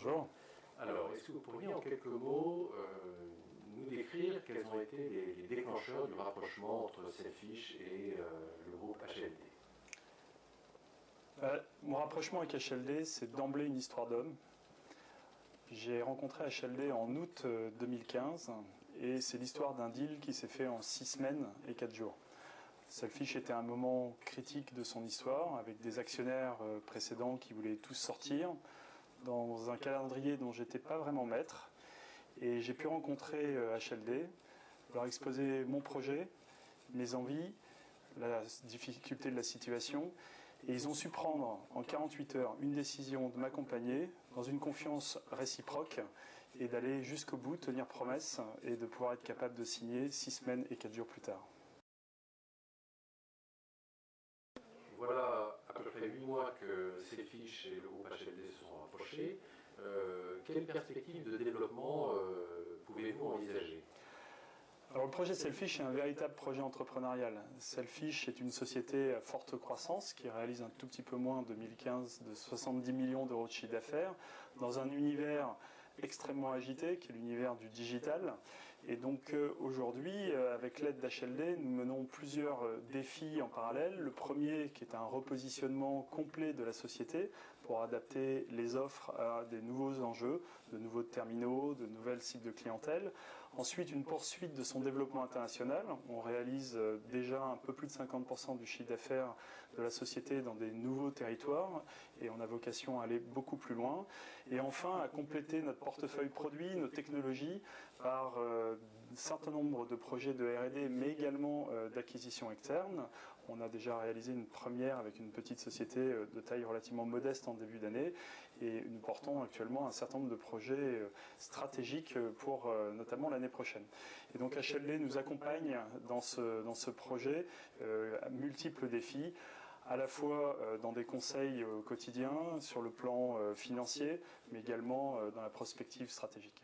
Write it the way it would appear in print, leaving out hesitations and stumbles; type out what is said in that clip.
Bonjour. Alors, est-ce que vous pourriez en quelques mots nous décrire quels ont été les déclencheurs du rapprochement entre Selfish et le groupe HLD? Mon rapprochement avec HLD, c'est d'emblée une histoire d'homme. J'ai rencontré HLD en août 2015 et c'est l'histoire d'un deal qui s'est fait en 6 semaines et 4 jours. Selfish était un moment critique de son histoire avec des actionnaires précédents qui voulaient tous sortir dans un calendrier dont j'étais pas vraiment maître. Et j'ai pu rencontrer HLD, leur exposer mon projet, mes envies, la difficulté de la situation. Et ils ont su prendre en 48 heures une décision de m'accompagner dans une confiance réciproque et d'aller jusqu'au bout, tenir promesse et de pouvoir être capable de signer 6 semaines et 4 jours plus tard. Voilà à peu près 8 mois que Selfish et le groupe HLD se sont rapprochés. Quelle perspective de développement pouvez-vous envisager ? Alors le projet Selfish est un véritable projet entrepreneurial. Selfish est une société à forte croissance qui réalise un tout petit peu moins en 2015 de 70 millions d'euros de chiffre d'affaires dans un univers extrêmement agité qui est l'univers du digital. Et donc aujourd'hui, avec l'aide d'HLD, nous menons plusieurs défis en parallèle. Le premier qui est un repositionnement complet de la société pour adapter les offres à des nouveaux enjeux, de nouveaux terminaux, de nouvelles cibles de clientèle. Ensuite, une poursuite de son développement international. On réalise déjà un peu plus de 50% du chiffre d'affaires de la société dans des nouveaux territoires et on a vocation à aller beaucoup plus loin. Et enfin, à compléter notre portefeuille produit, nos technologies par un certain nombre de projets de R&D mais également d'acquisition externe. On a déjà réalisé une première avec une petite société de taille relativement modeste en début d'année et nous portons actuellement un certain nombre de projets stratégiques pour notamment l'année prochaine. Et donc HLD nous accompagne dans ce projet à multiples défis, à la fois dans des conseils quotidiens sur le plan financier, mais également dans la prospective stratégique.